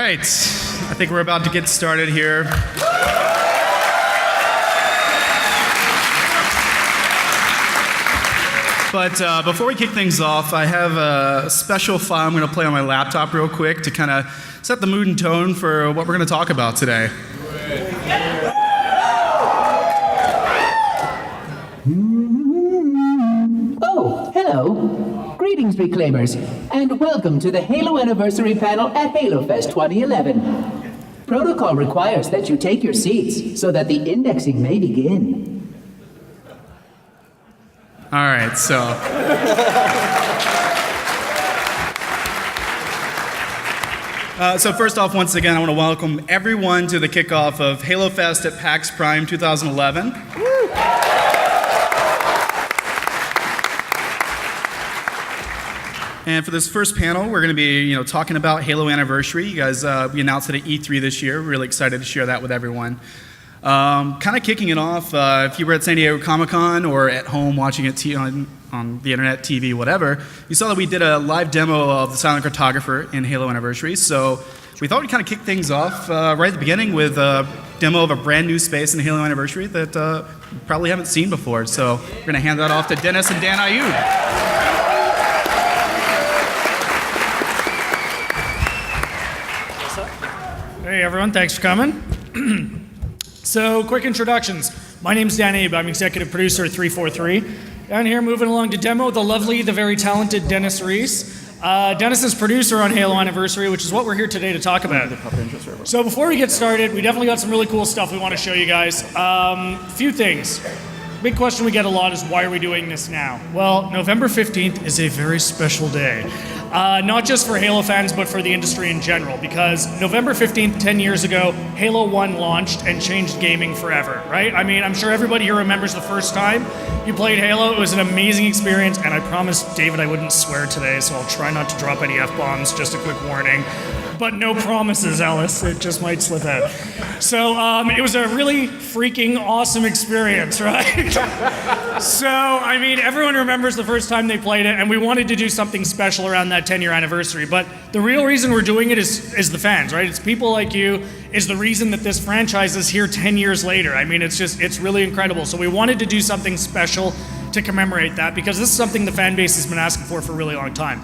right, I think we're about to get started here. But before we kick things off, I have a special file I'm going to play on my laptop real quick to kind of set the mood and tone for what we're going to talk about today. Oh, hello. Greetings, Reclaimers, and welcome to the Halo Anniversary panel at HaloFest 2011. Protocol requires that you take your seats so that the indexing may begin. All right, so. So first off, once again, I want to welcome everyone to the kickoff of HaloFest at PAX Prime 2011. And for this first panel, we're going to be, talking about Halo Anniversary. You guys, we announced it at E3 this year. We're really excited to share that with everyone. Kind of kicking it off, if you were at San Diego Comic-Con or at home watching it on the internet, TV, whatever, you saw that we did a live demo of the Silent Cartographer in Halo Anniversary. So we thought we'd kind of kick things off right at the beginning with a demo of a brand new space in Halo Anniversary that you probably haven't seen before. So we're going to hand that off to Dennis and Dan Ayub. Hey everyone, thanks for coming. So, quick introductions. My name's Dan Abe, I'm executive producer at 343. Down here, moving along to demo, the lovely, the very talented Dennis Reese. Dennis is producer on Halo Anniversary, which is what we're here today to talk about. So before we get started, we definitely got some really cool stuff we want to show you guys. Few things. Big question we get a lot is, why are we doing this now? Well, November 15th is a very special day. Not just for Halo fans, but for the industry in general, because November 15th, 10 years ago, Halo 1 launched and changed gaming forever, right? I mean, I'm sure everybody here remembers the first time you played Halo. It was an amazing experience, and I promised David I wouldn't swear today, so I'll try not to drop any F-bombs, just a quick warning. But no promises, Ellis. It just might slip out. So it was a really freaking awesome experience, right? So, I mean, everyone remembers the first time they played it, and we wanted to do something special around that 10-year anniversary. But the real reason we're doing it is the fans, right? It's people like you is the reason that this franchise is here 10 years later. I mean, it's really incredible. So we wanted to do something special to commemorate that, because this is something the fan base has been asking for a really long time.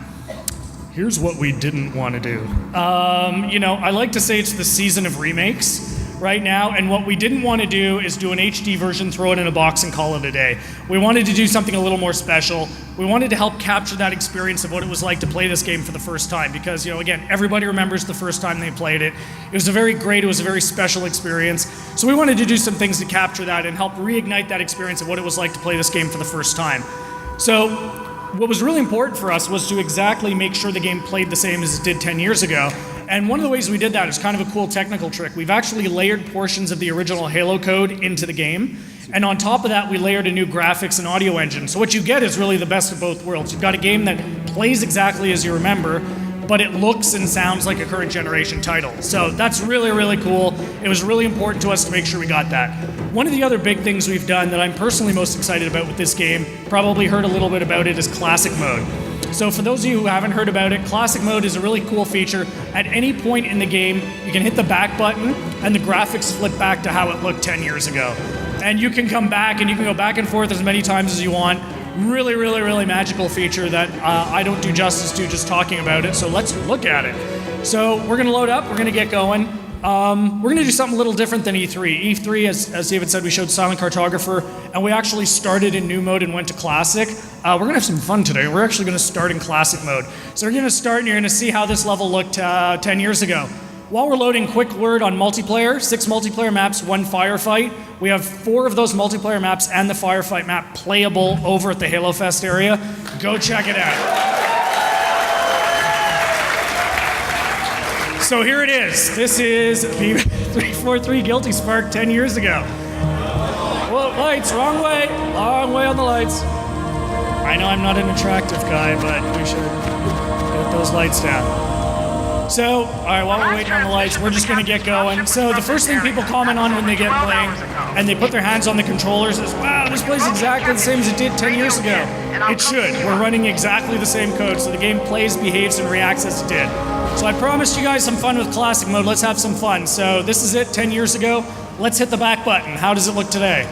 Here's what we didn't want to do. I like to say it's the season of remakes right now, and what we didn't want to do is do an HD version, throw it in a box, and call it a day. We wanted to do something a little more special. We wanted to help capture that experience of what it was like to play this game for the first time, because, again, everybody remembers the first time they played it. It was a very special experience. So we wanted to do some things to capture that and help reignite that experience of what it was like to play this game for the first time. So what was really important for us was to exactly make sure the game played the same as it did 10 years ago. And one of the ways we did that is kind of a cool technical trick. We've actually layered portions of the original Halo code into the game. And on top of that, we layered a new graphics and audio engine. So what you get is really the best of both worlds. You've got a game that plays exactly as you remember, but it looks and sounds like a current generation title. So that's really cool. It was really important to us to make sure we got that. One of the other big things we've done that I'm personally most excited about with this game, probably heard a little bit about it, is Classic Mode. So for those of you who haven't heard about it, Classic Mode is a really cool feature. At any point in the game, you can hit the back button and the graphics flip back to how it looked 10 years ago. And you can come back and you can go back and forth as many times as you want. Really magical feature that I don't do justice to just talking about it, so let's look at it. So we're going to load up, we're going to get going. We're going to do something a little different than E3. E3, as David said, we showed Silent Cartographer, and we actually started in new mode and went to Classic. We're going to have some fun today. We're actually going to start in Classic mode. So we're going to start, and you're going to see how this level looked 10 years ago. While we're loading, quick word on multiplayer. 6 multiplayer maps, 1 firefight. We have 4 of those multiplayer maps and the firefight map playable over at the Halo Fest area. Go check it out. So here it is. This is B343 Guilty Spark 10 years ago. Whoa, lights, wrong way on the lights. I know I'm not an attractive guy, but we should get those lights down. So, all right, while we're waiting on the lights, we're just going to get going. So the first thing people comment on when they get playing and they put their hands on the controllers is, wow, this plays exactly the same as it did 10 years ago. It should. We're running exactly the same code, so the game plays, behaves, and reacts as it did. So I promised you guys some fun with classic mode. Let's have some fun. So this is it 10 years ago. Let's hit the back button. How does it look today?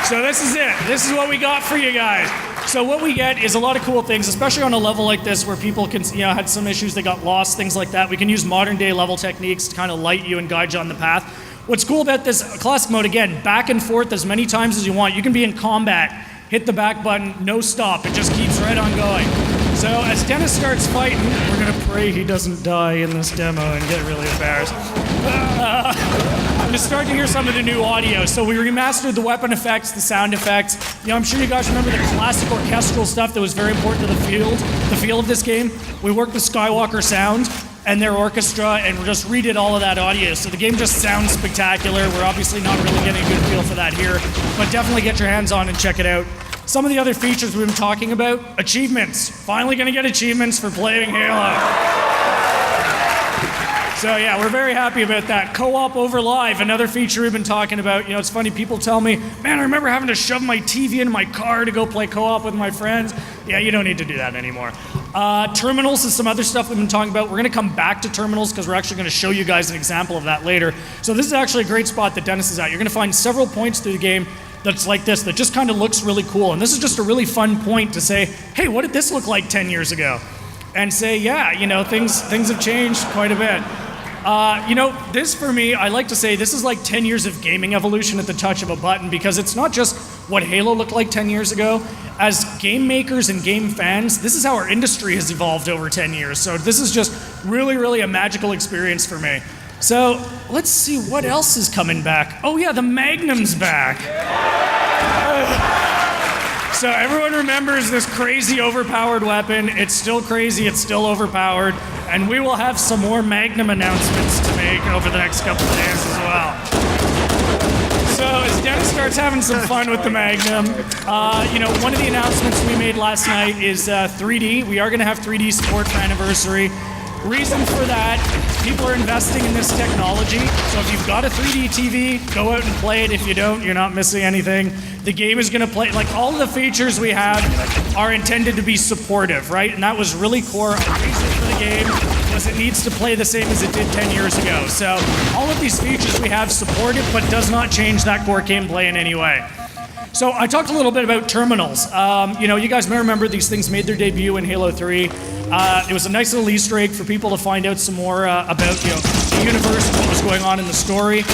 So this is it. This is what we got for you guys. So what we get is a lot of cool things, especially on a level like this where people can, had some issues, they got lost, things like that. We can use modern day level techniques to kind of light you and guide you on the path. What's cool about this classic mode, again, back and forth as many times as you want. You can be in combat, hit the back button, no stop. It just keeps right on going. So as Dennis starts fighting, we're gonna pray he doesn't die in this demo and get really embarrassed. I'm gonna start to hear some of the new audio. So we remastered the weapon effects, the sound effects. I'm sure you guys remember the classic orchestral stuff that was very important to the feel of this game. We worked with Skywalker Sound and their orchestra, and we just redid all of that audio. So the game just sounds spectacular. We're obviously not really getting a good feel for that here, but definitely get your hands on and check it out. Some of the other features we've been talking about, achievements. Finally gonna get achievements for playing Halo. So yeah, we're very happy about that. Co-op over live, another feature we've been talking about. It's funny, people tell me, man, I remember having to shove my TV into my car to go play co-op with my friends. Yeah, you don't need to do that anymore. Terminals is some other stuff we've been talking about. We're gonna come back to terminals because we're actually gonna show you guys an example of that later. So this is actually a great spot that Dennis is at. You're gonna find several points through the game that's like this, that just kind of looks really cool. And this is just a really fun point to say, hey, what did this look like 10 years ago? And say, yeah, things have changed quite a bit. This for me, I like to say this is like 10 years of gaming evolution at the touch of a button, because it's not just what Halo looked like 10 years ago. As game makers and game fans, this is how our industry has evolved over 10 years. So this is just really, really a magical experience for me. So let's see what else is coming back. Oh yeah, the Magnum's back. So everyone remembers this crazy overpowered weapon. It's still crazy, it's still overpowered, and we will have some more Magnum announcements to make over the next couple of days as well. So as Dennis starts having some fun with the Magnum, one of the announcements we made last night is 3D. We are gonna have 3D support for Anniversary. Reason for that, people are investing in this technology. So if you've got a 3D TV, go out and play it. If you don't, you're not missing anything. The game is gonna play, like all of the features we have are intended to be supportive, right? And that was really core. A reason for the game was it needs to play the same as it did 10 years ago. So all of these features we have support it, but does not change that core gameplay in any way. So I talked a little bit about terminals. You guys may remember these things made their debut in Halo 3. It was a nice little Easter egg for people to find out some more about the universe and what was going on in the story.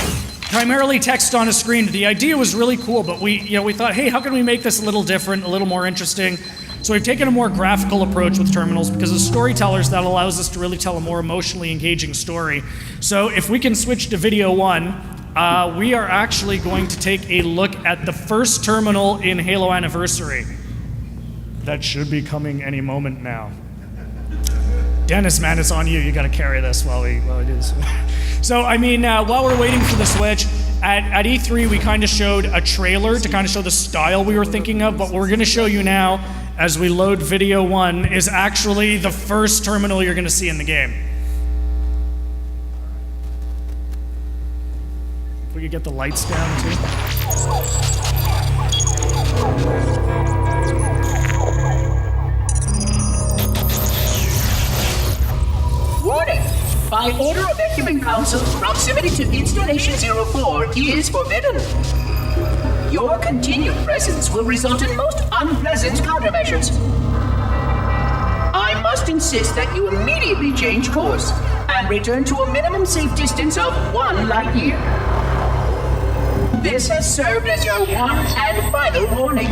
Primarily text on a screen. The idea was really cool, but we thought, hey, how can we make this a little different, a little more interesting? So we've taken a more graphical approach with terminals, because as storytellers, that allows us to really tell a more emotionally engaging story. So if we can switch to video 1, we are actually going to take a look at the first terminal in Halo Anniversary. That should be coming any moment now. Dennis, man, it's on you. You got to carry this while we do this. So, while we're waiting for the switch, at E3 we kind of showed a trailer to kind of show the style we were thinking of, but what we're going to show you now as we load video 1 is actually the first terminal you're going to see in the game. If we could get the lights down too. Warning! By order of Ecumen Council, proximity to Installation 04 is forbidden. Your continued presence will result in most unpleasant countermeasures. I must insist that you immediately change course and return to a minimum safe distance of 1 light year. This has served as your one and final warning.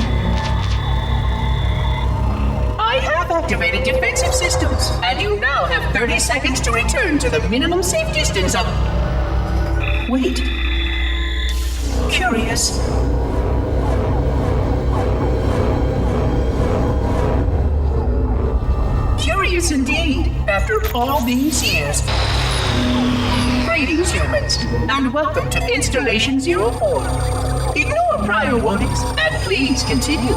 I have activated defensive systems, and you now have 30 seconds to return to the minimum safe distance of... Wait. Curious. Curious indeed, after all these years. Greetings, humans, and welcome to Installation 04. Ignore prior warnings, and please continue.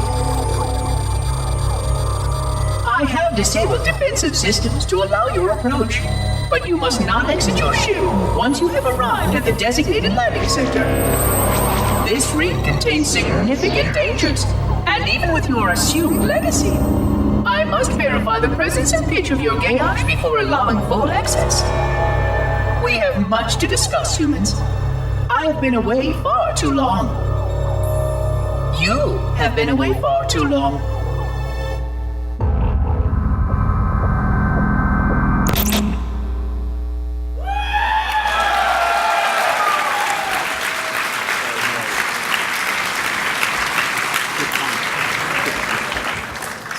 I have disabled defensive systems to allow your approach, but you must not exit your ship once you have arrived at the designated landing center. This ring contains significant dangers, and even with your assumed legacy, I must verify the presence and pitch of your gauge before allowing full access. We have much to discuss, humans. I have been away far too long. You have been away far too long.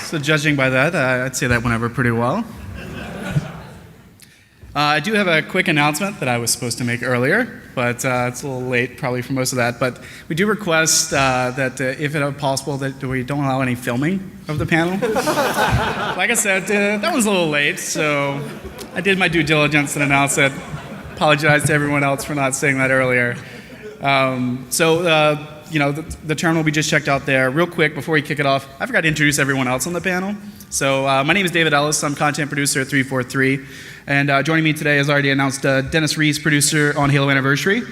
So judging by that, I'd say that went over pretty well. I do have a quick announcement that I was supposed to make earlier, but it's a little late probably for most of that. But we do request that if it possible, that we don't allow any filming of the panel. Like I said, that was a little late, so I did my due diligence and announced it. Apologize to everyone else for not saying that earlier. The terminal we just checked out there. Real quick, before we kick it off, I forgot to introduce everyone else on the panel. So my name is David Ellis. I'm content producer at 343. And joining me today, as already announced, Dennis Reese, producer on Halo Anniversary,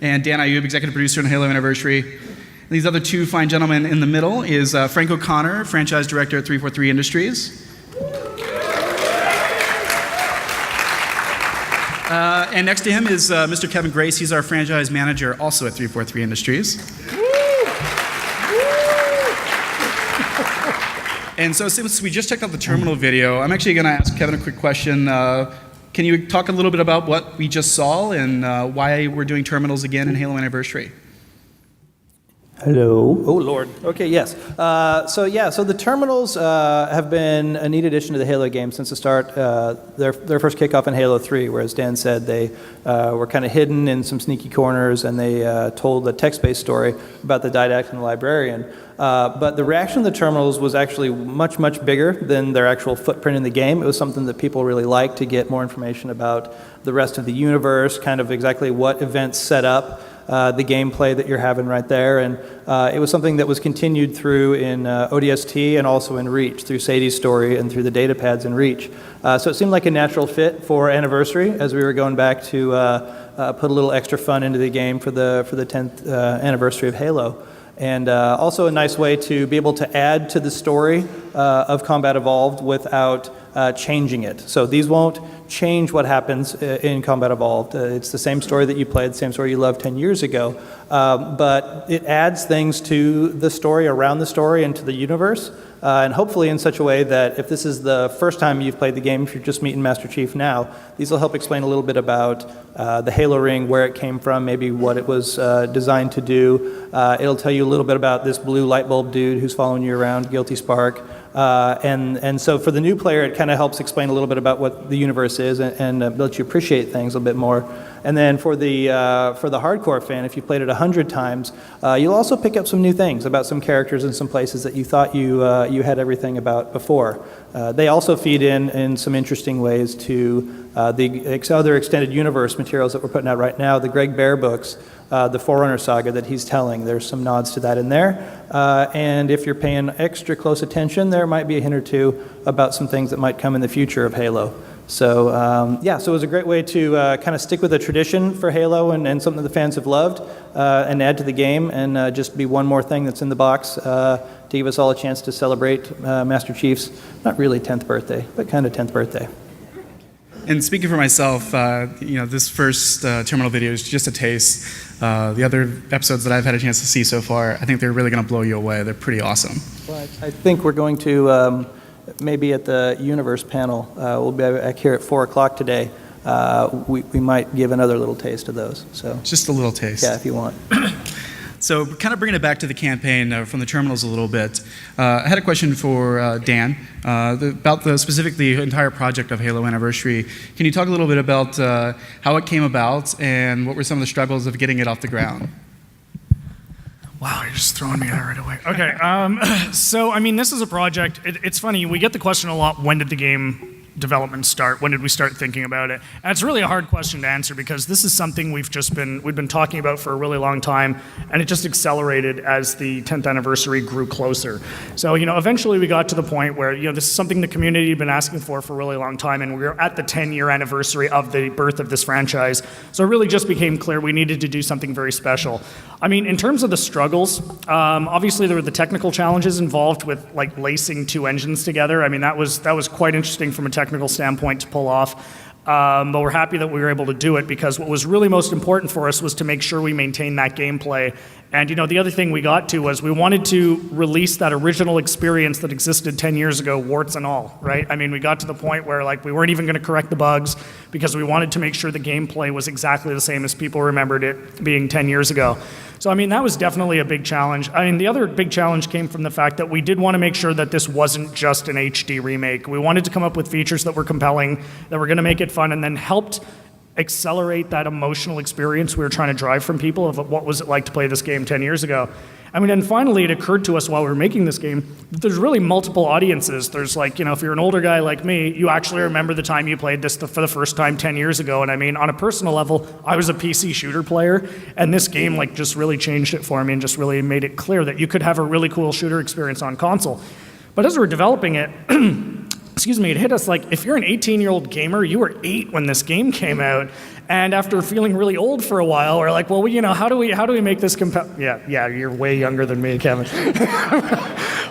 and Dan Ayub, executive producer on Halo Anniversary. And these other two fine gentlemen in the middle is Frank O'Connor, franchise director at 343 Industries. And next to him is Mr. Kevin Grace. He's our franchise manager, also at 343 Industries. And so since we just checked out the terminal video, I'm actually going to ask Kevin a quick question. Can you talk a little bit about what we just saw and why we're doing terminals again in Halo Anniversary? Hello. Oh, Lord. Okay, yes. So the terminals have been a neat addition to the Halo game since the start. Their first kickoff in Halo 3, where, as Dan said, they were kind of hidden in some sneaky corners, and they told a text-based story about the didactic and the librarian. But the reaction of the terminals was actually much, much bigger than their actual footprint in the game. It was something that people really liked to get more information about the rest of the universe, kind of exactly what events set up the gameplay that you're having right there. And it was something that was continued through in ODST and also in Reach, through Sadie's story and through the data pads in Reach. So it seemed like a natural fit for Anniversary as we were going back to put a little extra fun into the game for the 10th anniversary of Halo. And also a nice way to be able to add to the story of Combat Evolved without changing it. So these won't change what happens in Combat Evolved. It's the same story that you played, the same story you loved 10 years ago. But it adds things to the story, around the story, and to the universe. And hopefully in such a way that if this is the first time you've played the game, if you're just meeting Master Chief now, these will help explain a little bit about the Halo ring, where it came from, maybe what it was designed to do. It'll tell you a little bit about this blue light bulb dude who's following you around, Guilty Spark. And so for the new player, it kind of helps explain a little bit about what the universe is and lets you appreciate things a bit more. And then for the hardcore fan, if you played it 100 times, you'll also pick up some new things about some characters and some places that you thought you had everything about before. They also feed in some interesting ways to the other extended universe materials that we're putting out right now, the Greg Bear books, the Forerunner saga that he's telling. There's some nods to that in there. And if you're paying extra close attention, there might be a hint or two about some things that might come in the future of Halo. So so it was a great way to kind of stick with a tradition for Halo and something that the fans have loved and add to the game and just be one more thing that's in the box to give us all a chance to celebrate Master Chief's, not really 10th birthday, but kind of 10th birthday. And speaking for myself, this first terminal video is just a taste. The other episodes that I've had a chance to see so far, I think they're really going to blow you away. They're pretty awesome. Well, I think we're going to maybe at the Universe panel, we'll be back here at 4 o'clock today. We might give another little taste of those. So just a little taste. Yeah, if you want. So kind of bringing it back to the campaign from the terminals a little bit, I had a question for Dan about specifically the entire project of Halo Anniversary. Can you talk a little bit about how it came about and what were some of the struggles of getting it off the ground? Wow, you're just throwing me at it right away. Okay, so I mean, this is a project. It's funny, we get the question a lot, when did the game development start? When did we start thinking about it? And it's really a hard question to answer because this is something we've been talking about for a really long time, and it just accelerated as the 10th anniversary grew closer. So, eventually we got to the point where, this is something the community had been asking for a really long time, and we were at the 10-year anniversary of the birth of this franchise. So it really just became clear we needed to do something very special. I mean, in terms of the struggles, obviously there were the technical challenges involved with like lacing two engines together. I mean, that was quite interesting from a technical standpoint to pull off. But we're happy that we were able to do it because what was really most important for us was to make sure we maintained that gameplay. And the other thing we got to was we wanted to release that original experience that existed 10 years ago, warts and all, right? I mean, we got to the point where like we weren't even going to correct the bugs because we wanted to make sure the gameplay was exactly the same as people remembered it being 10 years ago. So, I mean, that was definitely a big challenge. I mean, the other big challenge came from the fact that we did want to make sure that this wasn't just an HD remake. We wanted to come up with features that were compelling, that were going to make it fun, and then helped accelerate that emotional experience we were trying to drive from people of what was it like to play this game 10 years ago. I mean, and finally it occurred to us while we were making this game that there's really multiple audiences. There's like, if you're an older guy like me, you actually remember the time you played this for the first time 10 years ago. And I mean, on a personal level, I was a PC shooter player, and this game like just really changed it for me and just really made it clear that you could have a really cool shooter experience on console. But as we were developing it, it hit us like, if you're an 18-year-old gamer, you were 8 when this game came out, and after feeling really old for a while, we're like, well, how do we make this compelling? Yeah, you're way younger than me, Kevin.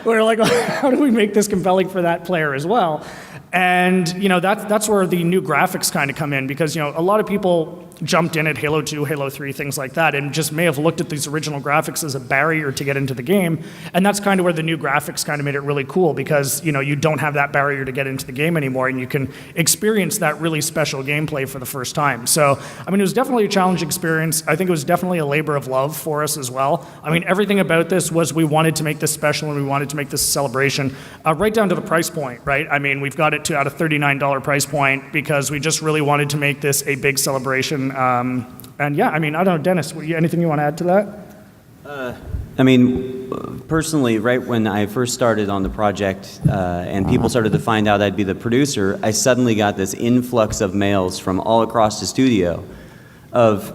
We're like, how do we make this compelling for that player as well? And that's where the new graphics kind of come in, because a lot of people jumped in at Halo 2, Halo 3, things like that, and just may have looked at these original graphics as a barrier to get into the game. And that's kind of where the new graphics kind of made it really cool, because you don't have that barrier to get into the game anymore, and you can experience that really special gameplay for the first time. So, I mean, it was definitely a challenging experience. I think it was definitely a labor of love for us as well. I mean, everything about this was we wanted to make this special, and we wanted to make this a celebration, right down to the price point, right? I mean, we've got it to at a $39 price point because we just really wanted to make this a big celebration. And yeah, I mean, I don't know, Dennis, anything you want to add to that? I mean, personally, right when I first started on the project and people started to find out I'd be the producer, I suddenly got this influx of mails from all across the studio of,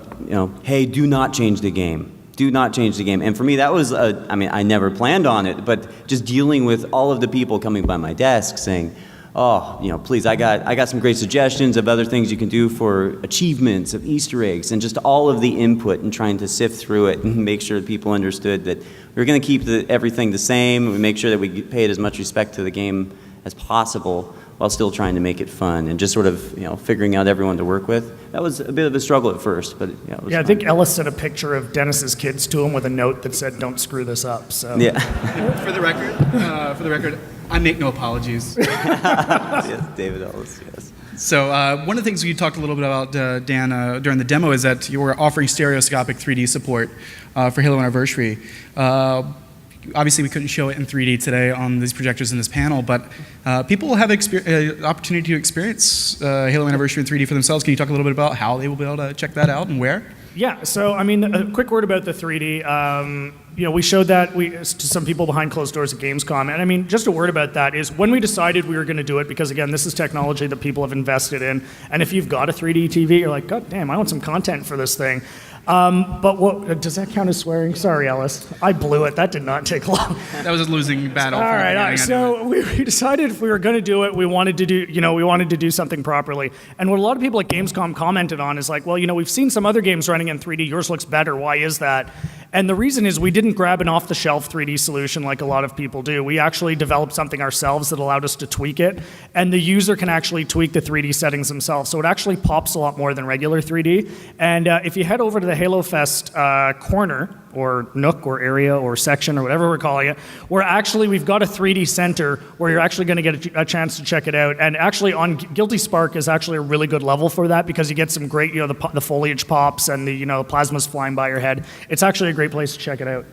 hey, do not change the game. Do not change the game. And for me, that was, I never planned on it, but just dealing with all of the people coming by my desk saying, oh, please, I got some great suggestions of other things you can do for achievements, of Easter eggs, and just all of the input and trying to sift through it and make sure that people understood that we're going to keep everything the same. We make sure that we paid as much respect to the game as possible while still trying to make it fun and just sort of, figuring out everyone to work with. That was a bit of a struggle at first, but it was fun. I think Ellis sent a picture of Dennis's kids to him with a note that said, "Don't screw this up." So yeah. For the record, I make no apologies. Yes, David Ellis, yes. So one of the things you talked a little bit about, Dan, during the demo is that you were offering stereoscopic 3D support for Halo Anniversary. Obviously, we couldn't show it in 3D today on these projectors in this panel, but people will have opportunity to experience Halo Anniversary in 3D for themselves. Can you talk a little bit about how they will be able to check that out and where? Yeah, so I mean, a quick word about the 3D. We showed that to some people behind closed doors at Gamescom, and I mean, just a word about that is when we decided we were going to do it, because again, this is technology that people have invested in, and if you've got a 3D TV, you're like, God damn, I want some content for this thing. But what does that count as swearing? Sorry, Ellis, I blew it. That did not take long. That was a losing battle. All right. So we decided if we were going to do it, we wanted to do something properly. And what a lot of people at Gamescom commented on is like, well, we've seen some other games running in 3D. Yours looks better. Why is that? And the reason is we didn't grab an off-the-shelf 3D solution like a lot of people do. We actually developed something ourselves that allowed us to tweak it, and the user can actually tweak the 3D settings themselves. So it actually pops a lot more than regular 3D. And if you head over to the Halo Fest corner, or nook, or area, or section, or whatever we're calling it, we've got a 3D center where you're actually going to get a chance to check it out. And actually on Guilty Spark is actually a really good level for that, because you get some great, the foliage pops and the plasmas flying by your head. It's actually a great place to check it out.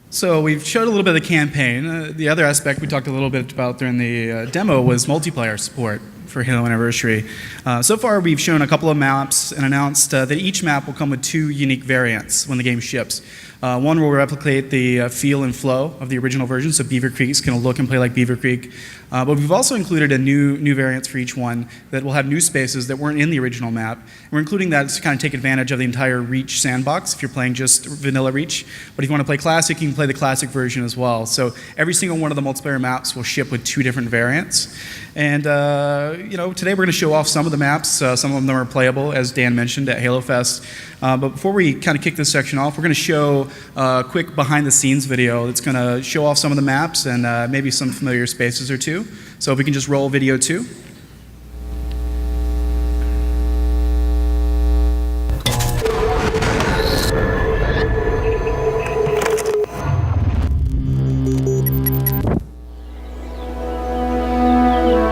So we've showed a little bit of the campaign. The other aspect we talked a little bit about during the demo was multiplayer support for Halo Anniversary. So far, we've shown a couple of maps and announced that each map will come with 2 unique variants when the game ships. One will replicate the feel and flow of the original version, so Beaver Creek is going to look and play like Beaver Creek. But we've also included a new variants for each one that will have new spaces that weren't in the original map. And we're including that to kind of take advantage of the entire Reach sandbox if you're playing just vanilla Reach. But if you want to play Classic, you can play the Classic version as well. So every single one of the multiplayer maps will ship with 2 different variants. And today we're going to show off some of the maps. Some of them are playable, as Dan mentioned, at Halo Fest. But before we kind of kick this section off, we're going to show a quick behind-the-scenes video that's going to show off some of the maps and maybe some familiar spaces or two. So if we can just roll video 2.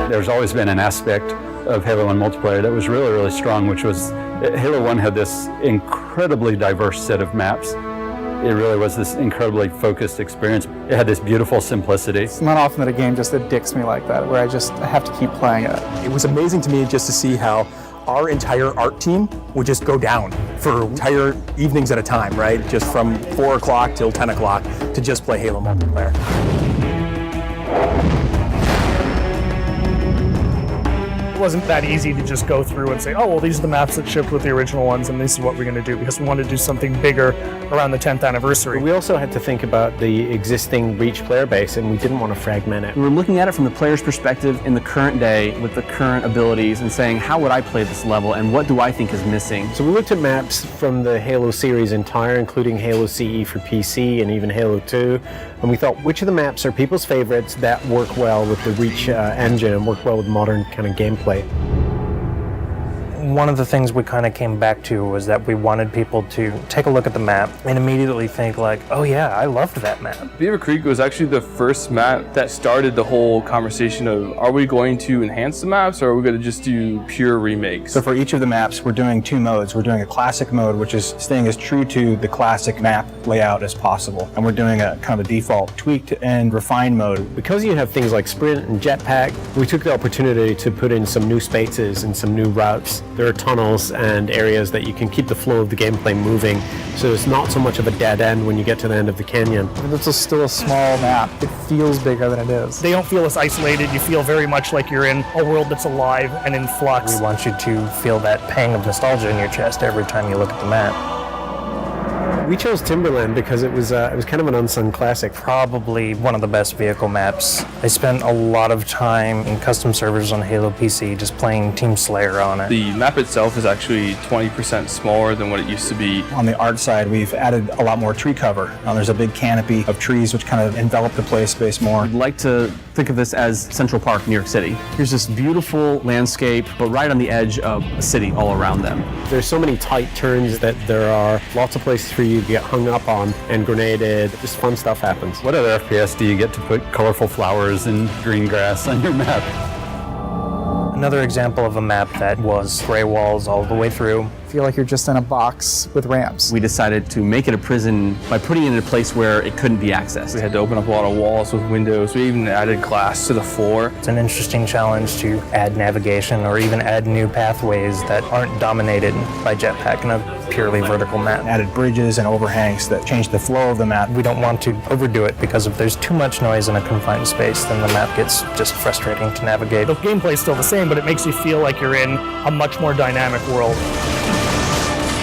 There's always been an aspect of Halo 1 multiplayer that was really, really strong, which was Halo 1 had this incredibly diverse set of maps. It really was this incredibly focused experience. It had this beautiful simplicity. It's not often that a game just addicts me like that, where I have to keep playing it. It was amazing to me just to see how our entire art team would just go down for entire evenings at a time, right? Just from 4 o'clock till 10 o'clock to just play Halo multiplayer. It wasn't that easy to just go through and say, oh, well, these are the maps that shipped with the original ones, and this is what we're going to do, because we wanted to do something bigger around the 10th anniversary. We also had to think about the existing Reach player base, and we didn't want to fragment it. We were looking at it from the player's perspective in the current day with the current abilities and saying, how would I play this level, and what do I think is missing? So we looked at maps from the Halo series entire, including Halo CE for PC and even Halo 2, and we thought, which of the maps are people's favorites that work well with the Reach engine and work well with modern kind of gameplay? One of the things we kind of came back to was that we wanted people to take a look at the map and immediately think like, oh yeah, I loved that map. Beaver Creek was actually the first map that started the whole conversation of, are we going to enhance the maps or are we going to just do pure remakes? So for each of the maps, we're doing 2 modes. We're doing a classic mode, which is staying as true to the classic map layout as possible. And we're doing a kind of a default tweaked and refined mode. Because you have things like sprint and jetpack, we took the opportunity to put in some new spaces and some new routes. There are tunnels and areas that you can keep the flow of the gameplay moving, so it's not so much of a dead end when you get to the end of the canyon. It's still a small map. It feels bigger than it is. They don't feel as isolated. You feel very much like you're in a world that's alive and in flux. We want you to feel that pang of nostalgia in your chest every time you look at the map. We chose Timberland because it was kind of an unsung classic. Probably one of the best vehicle maps. I spent a lot of time in custom servers on Halo PC just playing Team Slayer on it. The map itself is actually 20% smaller than what it used to be. On the art side, we've added a lot more tree cover. There's a big canopy of trees which kind of envelop the play space more. I'd like to think of this as Central Park, New York City. Here's this beautiful landscape, but right on the edge of a city all around them. There's so many tight turns that there are lots of places for you to get hung up on and grenaded. Just fun stuff happens. What other FPS do you get to put colorful flowers and green grass on your map? Another example of a map that was gray walls all the way through. Feel like you're just in a box with ramps. We decided to make it a prison by putting it in a place where it couldn't be accessed. We had to open up a lot of walls with windows. We even added glass to the floor. It's an interesting challenge to add navigation or even add new pathways that aren't dominated by jetpack in a purely vertical map. Added bridges and overhangs that change the flow of the map. We don't want to overdo it because if there's too much noise in a confined space, then the map gets just frustrating to navigate. The gameplay's still the same, but it makes you feel like you're in a much more dynamic world.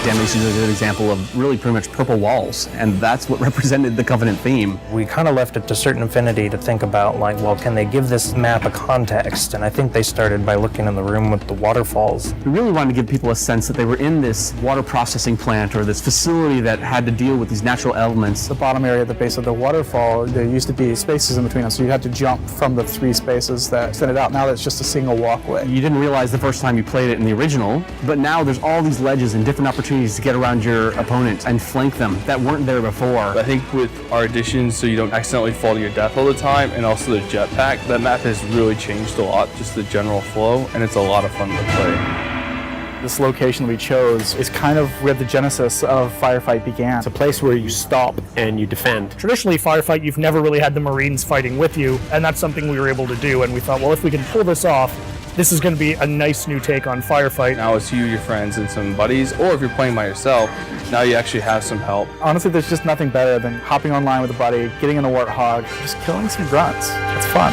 Damnation is a good example of really pretty much purple walls, and that's what represented the Covenant theme. We kind of left it to certain affinity to think about, like, well, can they give this map a context? And I think they started by looking in the room with the waterfalls. We really wanted to give people a sense that they were in this water processing plant or this facility that had to deal with these natural elements. The bottom area at the base of the waterfall, there used to be spaces in between them, so you had to jump from the 3 spaces that extended out. Now it's just a single walkway. You didn't realize the first time you played it in the original, but now there's all these ledges and different opportunities to get around your opponent and flank them that weren't there before. I think with our additions, so you don't accidentally fall to your death all the time, and also the jetpack, that map has really changed a lot, just the general flow, and it's a lot of fun to play. This location we chose is kind of where the genesis of Firefight began. It's a place where you stop and you defend. Traditionally, Firefight, you've never really had the Marines fighting with you, and that's something we were able to do, and we thought, well, if we can pull this off, this is going to be a nice new take on Firefight. Now it's you, your friends, and some buddies, or if you're playing by yourself, now you actually have some help. Honestly, there's just nothing better than hopping online with a buddy, getting in a warthog, just killing some grunts. It's fun.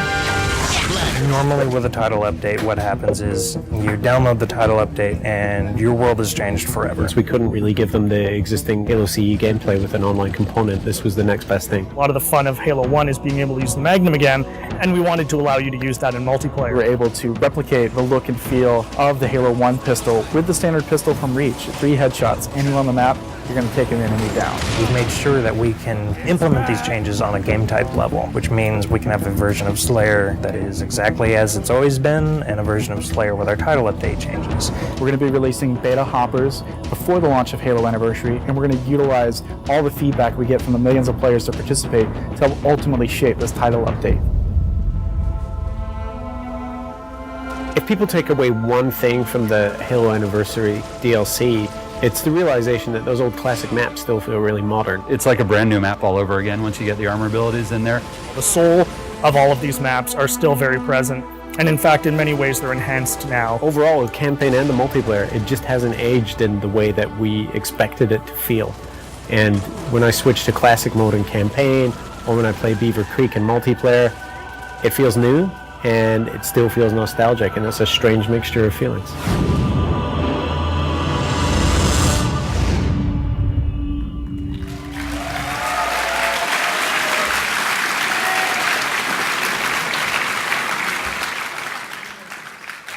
Normally with a title update, what happens is you download the title update and your world has changed forever. Since we couldn't really give them the existing Halo CE gameplay with an online component, this was the next best thing. A lot of the fun of Halo 1 is being able to use the Magnum again, and we wanted to allow you to use that in multiplayer. We're able to replicate the look and feel of the Halo 1 pistol with the standard pistol from Reach. 3 headshots, anywhere on the map, you're going to take an enemy down. We've made sure that we can implement these changes on a game type level, which means we can have a version of Slayer that is exactly as it's always been, and a version of Slayer with our title update changes. We're going to be releasing beta hoppers before the launch of Halo Anniversary, and we're going to utilize all the feedback we get from the millions of players that participate to help ultimately shape this title update. If people take away one thing from the Halo Anniversary DLC, it's the realization that those old classic maps still feel really modern. It's like a brand new map all over again once you get the armor abilities in there. The soul of all of these maps are still very present, and in fact, in many ways, they're enhanced now. Overall, the campaign and the multiplayer, it just hasn't aged in the way that we expected it to feel. And when I switch to classic mode in campaign, or when I play Beaver Creek in multiplayer, it feels new, and it still feels nostalgic, and it's a strange mixture of feelings.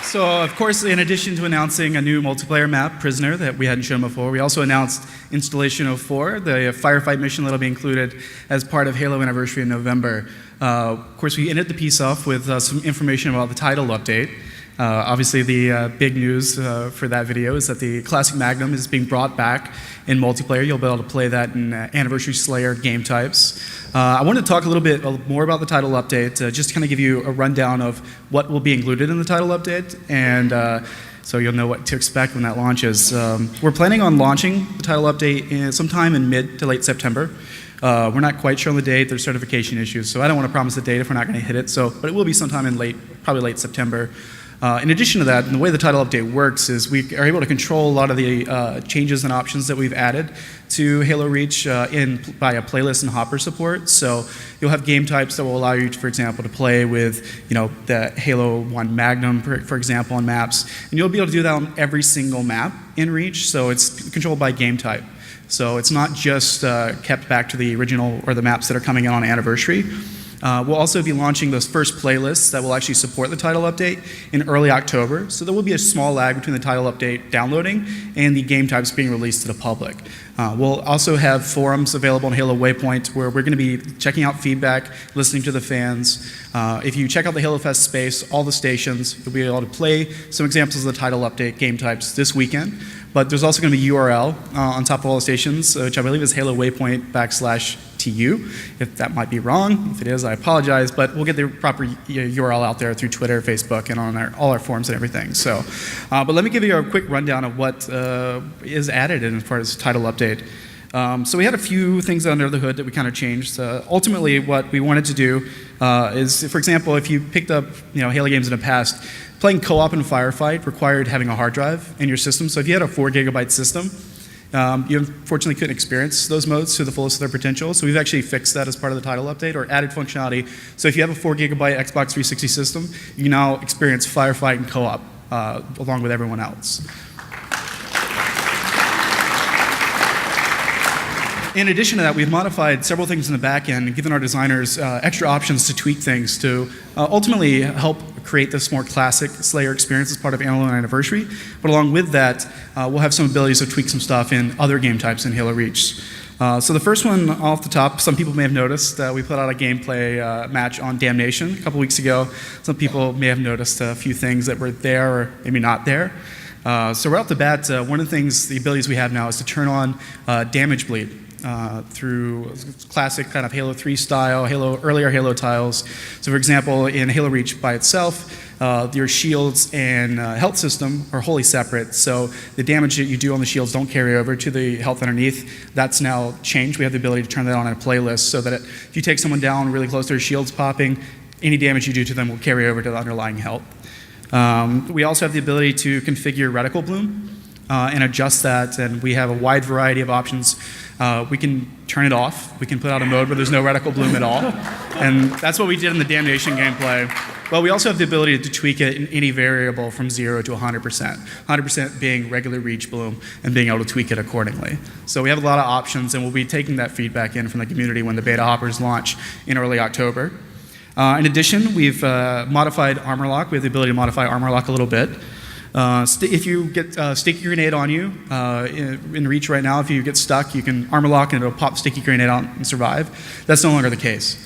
So, of course, in addition to announcing a new multiplayer map, Prisoner, that we hadn't shown before, we also announced Installation 04, the firefight mission that'll be included as part of Halo Anniversary in November. Of course, we ended the piece off with some information about the title update. Obviously, the big news for that video is that the Classic Magnum is being brought back in multiplayer. You'll be able to play that in Anniversary Slayer game types. I wanted to talk a little bit more about the title update, just to kind of give you a rundown of what will be included in the title update, and so you'll know what to expect when that launches. We're planning on launching the title update sometime in mid to late September. We're not quite sure on the date. There's certification issues, so I don't want to promise the date if we're not going to hit it. But it will be sometime in probably late September. In addition to that, the way the title update works is we are able to control a lot of the changes and options that we've added to Halo Reach via playlist and hopper support. So you'll have game types that will allow you, for example, to play with the Halo 1 Magnum, for example, on maps. And you'll be able to do that on every single map in Reach, so it's controlled by game type. So it's not just kept back to the original or the maps that are coming out on Anniversary. We'll also be launching those first playlists that will actually support the title update in early October. So there will be a small lag between the title update downloading and the game types being released to the public. We'll also have forums available on Halo Waypoint where we're going to be checking out feedback, listening to the fans. If you check out the Halo Fest space, all the stations, you'll be able to play some examples of the title update game types this weekend. But there's also going to be URL on top of all the stations, which I believe is Halo Waypoint /TU. If that might be wrong, if it is, I apologize. But we'll get the proper URL out there through Twitter, Facebook, and on all our forums and everything. So, but let me give you a quick rundown of what is added in as far as title update. So we had a few things under the hood that we kind of changed. Ultimately, what we wanted to do is, for example, if you picked up Halo games in the past, playing co-op and firefight required having a hard drive in your system. So if you had a 4 gigabyte system, you unfortunately couldn't experience those modes to the fullest of their potential. So we've actually fixed that as part of the title update, or added functionality. So if you have a 4 gigabyte Xbox 360 system, you can now experience firefight and co-op along with everyone else. In addition to that, we've modified several things in the back end and given our designers extra options to tweak things to ultimately help create this more classic Slayer experience as part of Halo Anniversary. But along with that, we'll have some abilities to tweak some stuff in other game types in Halo Reach. So the first one off the top, some people may have noticed, we put out a gameplay match on Damnation a couple weeks ago. Some people may have noticed a few things that were there or maybe not there. So right off the bat, one of the things, the abilities we have now is to turn on damage bleed. Through classic kind of Halo 3 style, earlier Halo tiles. So for example, in Halo Reach by itself, your shields and health system are wholly separate. So the damage that you do on the shields don't carry over to the health underneath. That's now changed. We have the ability to turn that on in a playlist so that if you take someone down really close to their shields popping, any damage you do to them will carry over to the underlying health. We also have the ability to configure reticle bloom and adjust that, and we have a wide variety of options. We can turn it off. We can put out a mode where there's no reticle bloom at all, and that's what we did in the Damnation gameplay. But we also have the ability to tweak it in any variable from 0 to 100%. 100% being regular reach bloom and being able to tweak it accordingly. So we have a lot of options, and we'll be taking that feedback in from the community when the beta hoppers launch in early October. In addition, we've modified armor lock. We have the ability to modify armor lock a little bit. If you get a sticky grenade on you, in reach right now, if you get stuck, you can armor lock and it'll pop sticky grenade out and survive. That's no longer the case.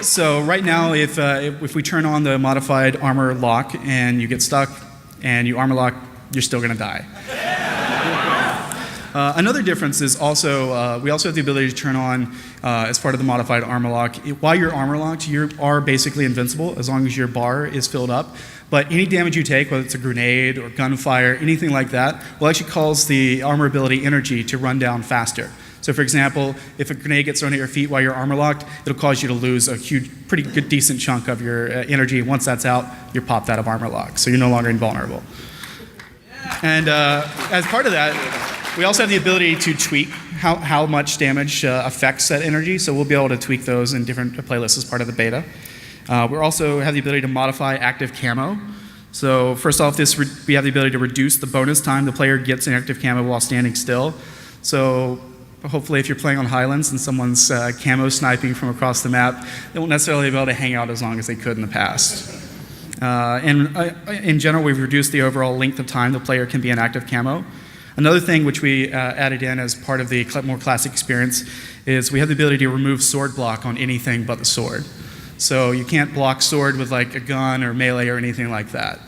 So right now, if we turn on the modified armor lock and you get stuck and you armor lock, you're still going to die. Another difference is also, we also have the ability to turn on, as part of the modified armor lock, while you're armor locked, you are basically invincible as long as your bar is filled up. But any damage you take, whether it's a grenade or gunfire, anything like that, will actually cause the armor ability energy to run down faster. So for example, if a grenade gets thrown at your feet while you're armor locked, it'll cause you to lose a huge, pretty good, decent chunk of your energy. Once that's out, you're popped out of armor lock, so you're no longer invulnerable. And as part of that, we also have the ability to tweak how much damage affects that energy, so we'll be able to tweak those in different playlists as part of the beta. We also have the ability to modify active camo. So first off, we have the ability to reduce the bonus time the player gets in active camo while standing still. So hopefully if you're playing on Highlands and someone's camo sniping from across the map, they won't necessarily be able to hang out as long as they could in the past. In general, we've reduced the overall length of time the player can be in active camo. Another thing which we added in as part of the more classic experience is we have the ability to remove sword block on anything but the sword. So you can't block sword with like a gun or melee or anything like that.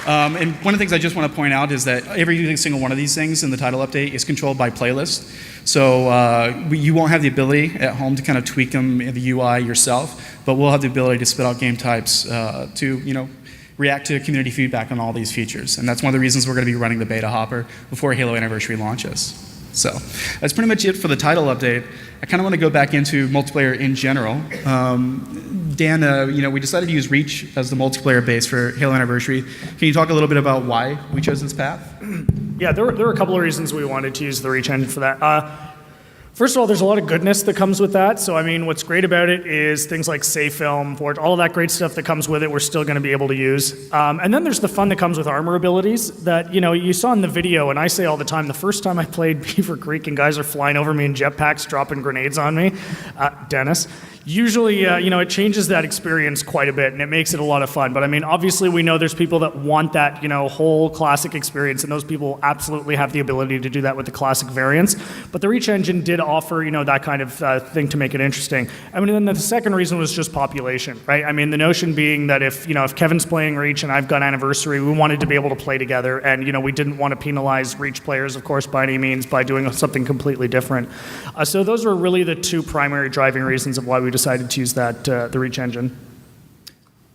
And one of the things I just want to point out is that every single one of these things in the title update is controlled by playlist. So you won't have the ability at home to kind of tweak them in the UI yourself, but we'll have the ability to spit out game types to react to community feedback on all these features. And that's one of the reasons we're going to be running the beta hopper before Halo Anniversary launches. So that's pretty much it for the title update. I kind of want to go back into multiplayer in general. Dan, we decided to use Reach as the multiplayer base for Halo Anniversary. Can you talk a little bit about why we chose this path? Yeah, there were a couple of reasons we wanted to use the Reach engine for that. First of all, there's a lot of goodness that comes with that. So, I mean, what's great about it is things like save film, Forge, all of that great stuff that comes with it, we're still going to be able to use. And then there's the fun that comes with armor abilities that, you saw in the video, and I say all the time, the first time I played Beaver Creek and guys are flying over me in jetpacks, dropping grenades on me, Dennis, usually, it changes that experience quite a bit, and it makes it a lot of fun. But I mean, obviously, we know there's people that want that, whole classic experience, and those people absolutely have the ability to do that with the classic variants. But the Reach engine did offer, that kind of thing to make it interesting. I mean, and then the second reason was just population, right? I mean, the notion being that if Kevin's playing Reach and I've got Anniversary, we wanted to be able to play together, and we didn't want to penalize Reach players, of course, by any means, by doing something completely different. So those were really the two primary driving reasons of why we decided to use that the Reach engine.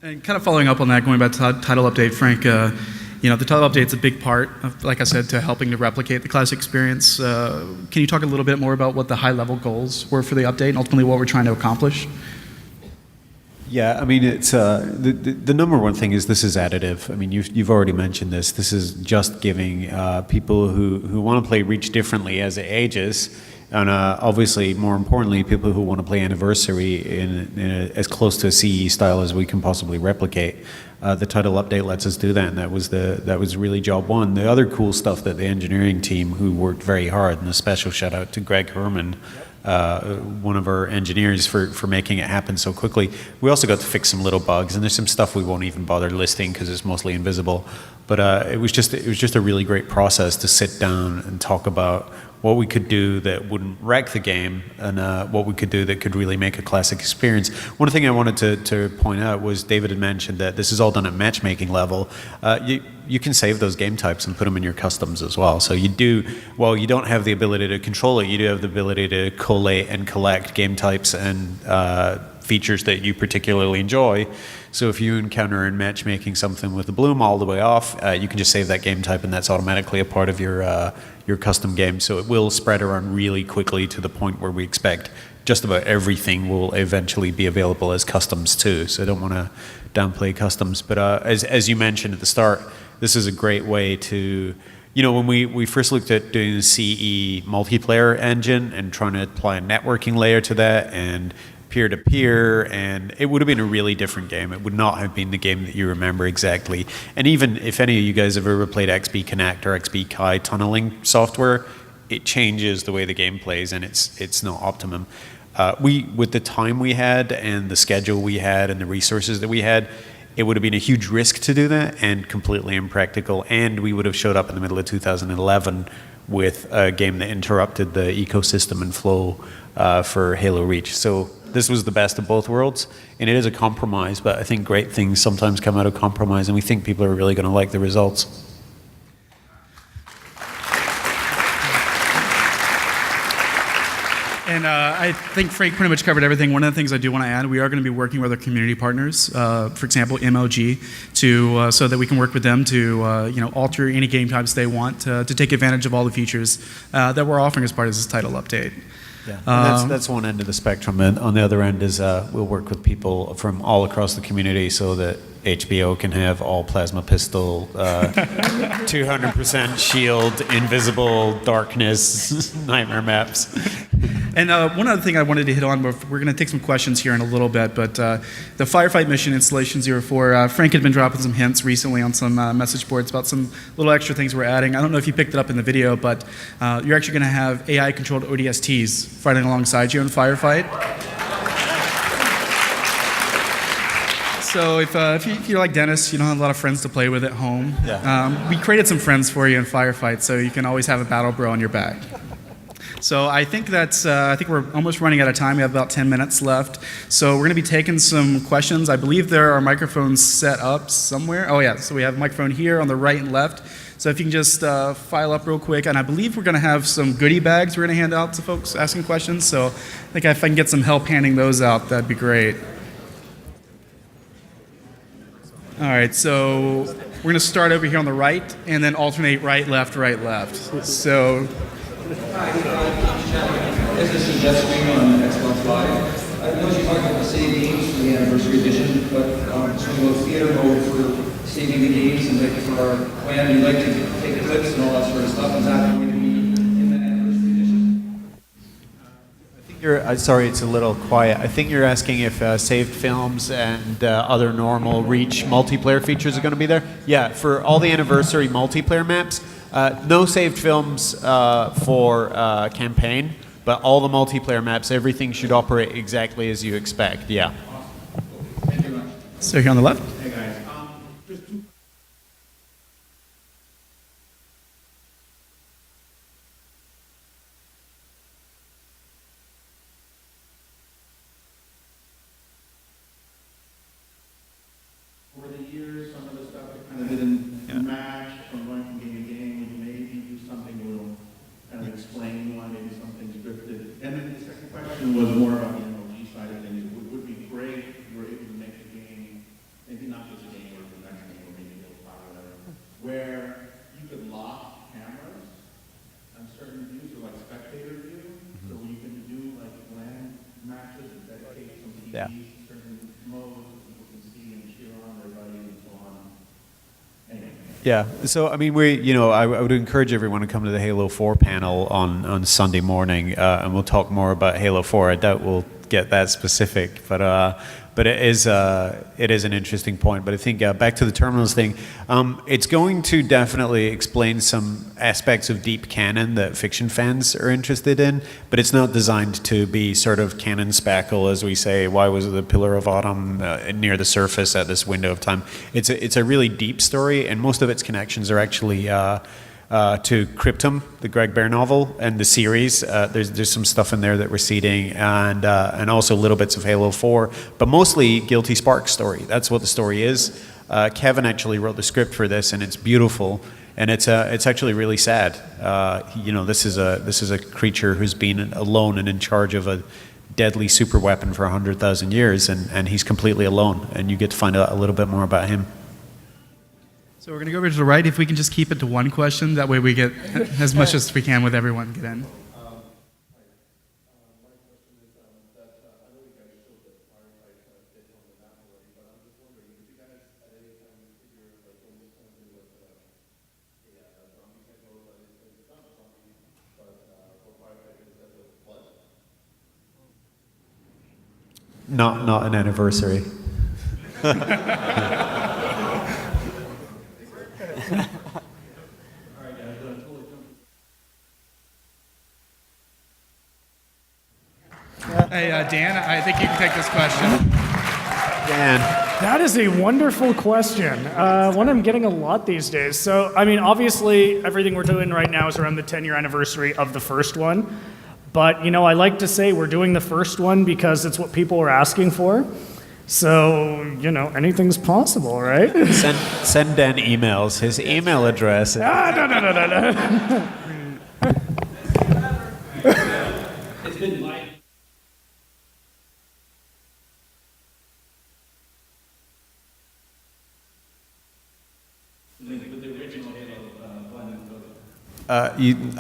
And kind of following up on that, going back to the title update, Frank, the title update's a big part of, like I said, to helping to replicate the classic experience. Can you talk a little bit more about what the high-level goals were for the update and ultimately what we're trying to accomplish? Yeah, I mean, it's the number one thing is this is additive. I mean, you've already mentioned this. This is just giving people who want to play Reach differently as it ages, and obviously, more importantly, people who want to play Anniversary in as close to a CE style as we can possibly replicate. The title update lets us do that, and that was really job one. The other cool stuff that the engineering team, who worked very hard, and a special shout out to Greg Herman, one of our engineers, for making it happen so quickly. We also got to fix some little bugs, and there's some stuff we won't even bother listing because it's mostly invisible. But it was just a really great process to sit down and talk about what we could do that wouldn't wreck the game, and what we could do that could really make a classic experience. One thing I wanted to point out was David had mentioned that this is all done at matchmaking level. You can save those game types and put them in your customs as well. So while you don't have the ability to control it, you do have the ability to collate and collect game types and features that you particularly enjoy. So if you encounter in matchmaking something with the bloom all the way off, you can just save that game type, and that's automatically a part of your custom game. So it will spread around really quickly to the point where we expect just about everything will eventually be available as customs too. So I don't want to downplay customs, but as you mentioned at the start, this is a great way to, when we first looked at doing the CE multiplayer engine and trying to apply a networking layer to that and peer-to-peer, and it would have been a really different game. It would not have been the game that you remember exactly. And even if any of you guys have ever played XP Connect or XP Chi tunneling software, it changes the way the game plays, and it's not optimum. With the time we had and the schedule we had and the resources that we had, it would have been a huge risk to do that and completely impractical, and we would have showed up in the middle of 2011 with a game that interrupted the ecosystem and flow for Halo Reach. So this was the best of both worlds, and it is a compromise, but I think great things sometimes come out of compromise, and we think people are really going to like the results. And I think Frank pretty much covered everything. One of the things I do want to add, we are going to be working with our community partners, for example, MLG, so that we can work with them to alter any game types they want to take advantage of all the features that we're offering as part of this title update. Yeah, that's one end of the spectrum, and on the other end is we'll work with people from all across the community so that HBO can have all plasma pistol, 200% shield, invisible darkness, nightmare maps. And one other thing I wanted to hit on, we're going to take some questions here in a little bit, but the Firefight Mission Installation 04, Frank had been dropping some hints recently on some message boards about some little extra things we're adding. I don't know if you picked it up in the video, but you're actually going to have AI-controlled ODSTs fighting alongside you in Firefight. So if you're like Dennis, you don't have a lot of friends to play with at home, we created some friends for you in Firefight, so you can always have a battle bro on your back. So I think I think we're almost running out of time. We have about 10 minutes left. So we're going to be taking some questions. I believe there are microphones set up somewhere. Oh yeah, so we have a microphone here on the right and left. So if you can just file up real quick. And I believe we're going to have some goodie bags we're going to hand out to folks asking questions. So I think if I can get some help handing those out, that'd be great. All right, so we're going to start over here on the right and then alternate right, left, right, left. So... This is Jeff Swing on Xbox Live. I know you talked about the save games for the anniversary edition, but swing about theater mode for saving the games and like for our plan, you'd like to take the clips and all that sort of stuff. Is that going to be in the anniversary edition? I think sorry, it's a little quiet. I think you're asking if saved films and other normal Reach multiplayer features are going to be there. Yeah, for all the anniversary multiplayer maps. No saved films for campaign, but all the multiplayer maps, everything should operate exactly as you expect, yeah. Thank you very much. So here on the left. Hey guys. Over the years, some of the stuff that kind of didn't match from going from game to game, would you maybe do something a little kind of explain why, maybe something scripted? And then the second question was more about the MLG side of things. It would be great if you were able to make a game, maybe not just a game or the next game or maybe a little file or whatever, where you could lock cameras on certain views or like spectator view, so you can do like land matches and dedicate some TVs to certain modes that people can see and cheer on their buddies and so on. Anyway. Yeah, so I mean, I would encourage everyone to come to the Halo 4 panel on Sunday morning, and we'll talk more about Halo 4. I doubt we'll get that specific, but it is an interesting point. But I think back to the terminals thing, it's going to definitely explain some aspects of deep canon that fiction fans are interested in, but it's not designed to be sort of canon spackle, as we say. Why was the Pillar of Autumn near the surface at this window of time? It's a really deep story, and most of its connections are actually to Cryptum, the Greg Bear novel, and the series. There's some stuff in there that we're seeding, and also little bits of Halo 4, but mostly Guilty Spark's story. That's what the story is. Kevin actually wrote the script for this, and it's beautiful, and it's actually really sad. This is a creature who's been alone and in charge of a deadly super weapon for 100,000 years, and he's completely alone, and you get to find out a little bit more about him. So we're going to go over to the right. If we can just keep it to one question, that way we get as much as we can with everyone get in. Not an anniversary. Hey, Dan, I think you can take this question. Dan. That is a wonderful question. One I'm getting a lot these days. So, I mean, obviously, everything we're doing right now is around the 10-year anniversary of the first one. But, you know, I like to say we're doing the first one because it's what people are asking for. So, you know, anything's possible, right? Send Dan emails. His email address. No. It's been my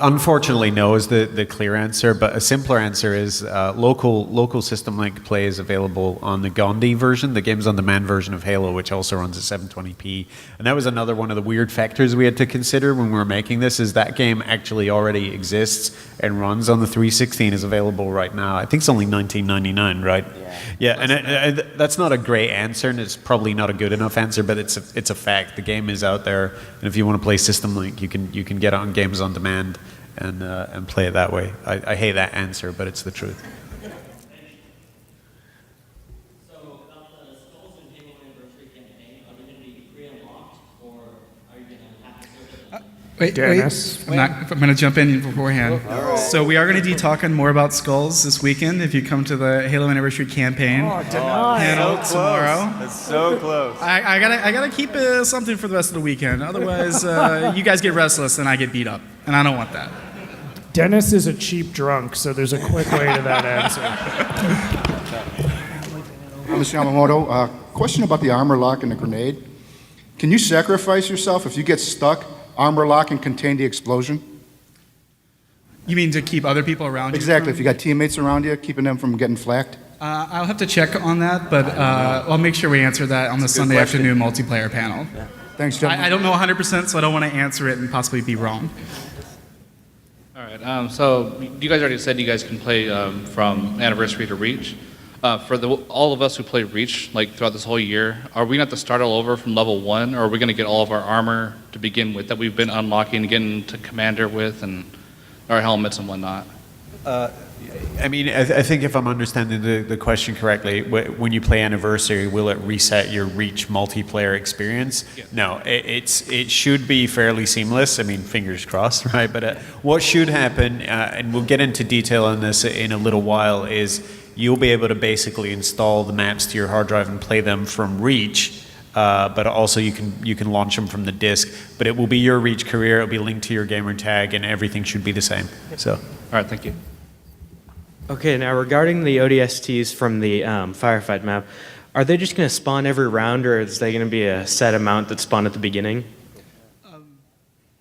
Unfortunately, no is the clear answer, but a simpler answer is local system link play is available on the Gandhi version, the games on demand version of Halo, which also runs at 720p. And that was another one of the weird factors we had to consider when we were making this, is that game actually already exists and runs on the 360 and is available right now. I think it's only $19.99, right? Yeah, and that's not a great answer, and it's probably not a good enough answer, but it's a fact. The game is out there, and if you want to play System Link, you can get it on Games on Demand and play it that way. I hate that answer, but it's the truth. So, about the Skulls and Halo Anniversary campaign, are they going to be pre-unlocked, or are you going to have to search it? Wait, Dennis. I'm going to jump in beforehand. Right. So we are going to be talking more about skulls this weekend if you come to the Halo Anniversary campaign panel tomorrow. That's so close. I gotta keep something for the rest of the weekend. Otherwise, you guys get restless and I get beat up, and I don't want that. Dennis is a cheap drunk, so there's a quick way to that answer. Mr. Yamamoto, question about the armor lock and the grenade. Can you sacrifice yourself if you get stuck? Armor lock and contain the explosion? You mean to keep other people around you? Exactly. If you got teammates around you, keeping them from getting flaked? I'll have to check on that, but I'll make sure we answer that on the Sunday afternoon multiplayer panel. Yeah. Thanks, gentlemen. I don't know 100%, so I don't want to answer it and possibly be wrong. All right. So you guys already said you guys can play from Anniversary to Reach. For all of us who play Reach like throughout this whole year, are we going to have to start all over from level 1, or are we going to get all of our armor to begin with that we've been unlocking and getting to Commander with, and our helmets and whatnot? I mean, I think if I'm understanding the question correctly, when you play Anniversary, will it reset your Reach multiplayer experience? Yeah. No, it should be fairly seamless. I mean, fingers crossed, right? But what should happen, and we'll get into detail on this in a little while, is you'll be able to basically install the maps to your hard drive and play them from Reach, but also you can launch them from the disk. But it will be your Reach career, it'll be linked to your gamer tag, and everything should be the same. So, all right, thank you. Okay, now regarding the ODSTs from the firefight map, are they just going to spawn every round, or is there going to be a set amount that spawn at the beginning?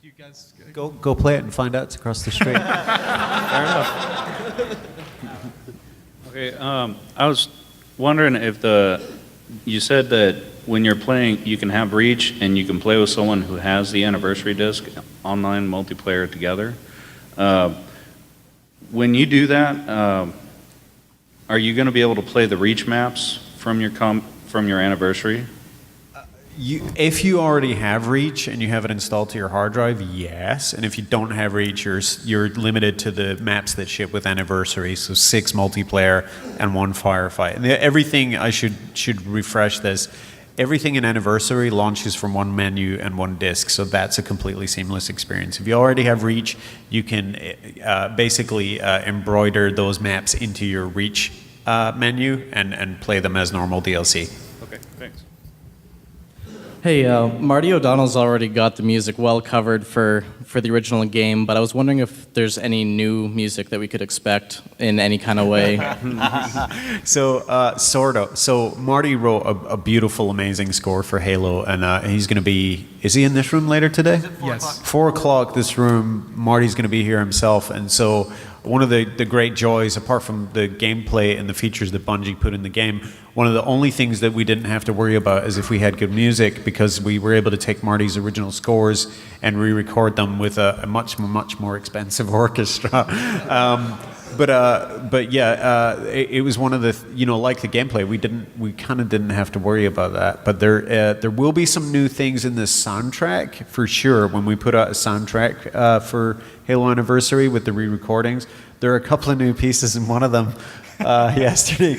You guys go play it and find out. It's across the street. Fair enough. Okay, I was wondering if you said that when you're playing, you can have Reach and you can play with someone who has the Anniversary disc, online multiplayer together. When you do that, are you going to be able to play the Reach maps from your Anniversary? If you already have Reach and you have it installed to your hard drive, yes. And if you don't have Reach, you're limited to the maps that ship with Anniversary, so 6 multiplayer and 1 firefight. And everything, I should refresh this, everything in Anniversary launches from 1 menu and 1 disk, so that's a completely seamless experience. If you already have Reach, you can basically embroider those maps into your Reach menu and play them as normal DLC. Okay, thanks. Hey, Marty O'Donnell's already got the music well covered for the original game, but I was wondering if there's any new music that we could expect in any kind of way. So, sort of. So, Marty wrote a beautiful, amazing score for Halo, and he's going to be. Is he in this room later today? Yes. 4 o'clock, this room. Marty's going to be here himself, and so one of the great joys, apart from the gameplay and the features that Bungie put in the game, one of the only things that we didn't have to worry about is if we had good music, because we were able to take Marty's original scores and re-record them with a much more expensive orchestra. But yeah, it was one of the, like the gameplay, we kind of didn't have to worry about that. But there will be some new things in the soundtrack for sure when we put out a soundtrack for Halo Anniversary with the re-recordings. There are a couple of new pieces, and one of them yesterday,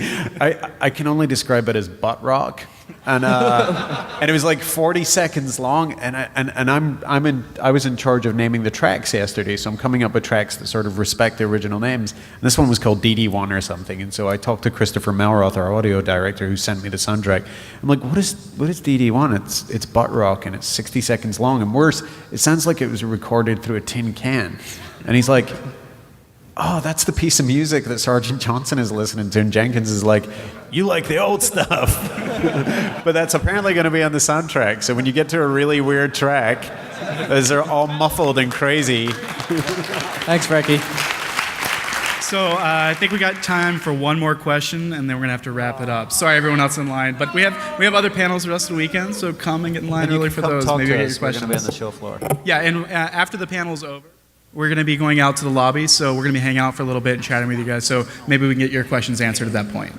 I can only describe it as butt rock. And it was like 40 seconds long, and I was in charge of naming the tracks yesterday, so I'm coming up with tracks that sort of respect the original names. And this one was called DD1 or something, and so I talked to Christopher Melroth, our audio director, who sent me the soundtrack. I'm like, what is DD1? It's butt rock, and it's 60 seconds long, and worse, it sounds like it was recorded through a tin can. And he's like, oh, that's the piece of music that Sergeant Johnson is listening to. And Jenkins is like, you like the old stuff. But that's apparently going to be on the soundtrack. So when you get to a really weird track, as they're all muffled and crazy. Thanks, Brecky. So I think we got time for one more question, and then we're going to have to wrap it up. Sorry, everyone else in line. But we have other panels the rest of the weekend, so come and get in line early for those. Maybe get your questions. We're going to be on the show floor. Yeah, and after the panel's over, we're going to be going out to the lobby, so we're going to be hanging out for a little bit and chatting with you guys, so maybe we can get your questions answered at that point.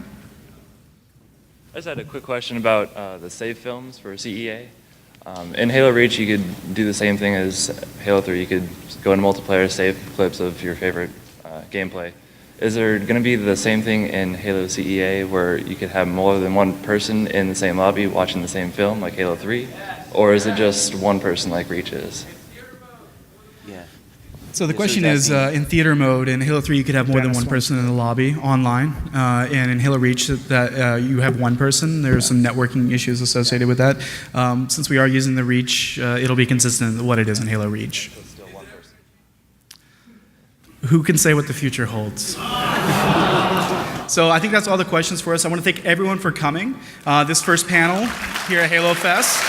I just had a quick question about the save films for CEA. In Halo Reach, you could do the same thing as Halo 3. You could go into multiplayer, save clips of your favorite gameplay. Is there going to be the same thing in Halo CEA where you could have more than one person in the same lobby watching the same film like Halo 3? Or is it just one person like Reach is? So the question is, in theater mode, in Halo 3 you could have more than one person in the lobby online, and in Halo Reach that you have one person. There's some networking issues associated with that. Since we are using the Reach, it'll be consistent with what it is in Halo Reach. Who can say what the future holds? So I think that's all the questions for us. I want to thank everyone for coming. This first panel here at Halo Fest.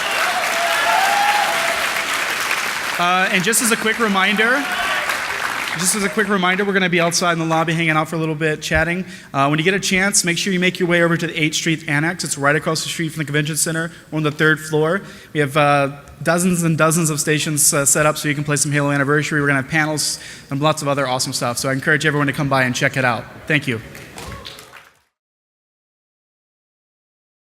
And just as a quick reminder, we're going to be outside in the lobby hanging out for a little bit, chatting. When you get a chance, make sure you make your way over to the 8th Street Annex. It's right across the street from the convention center. We're on the 3rd floor. We have dozens and dozens of stations set up so you can play some Halo Anniversary. We're going to have panels and lots of other awesome stuff. So I encourage everyone to come by and check it out. Thank you.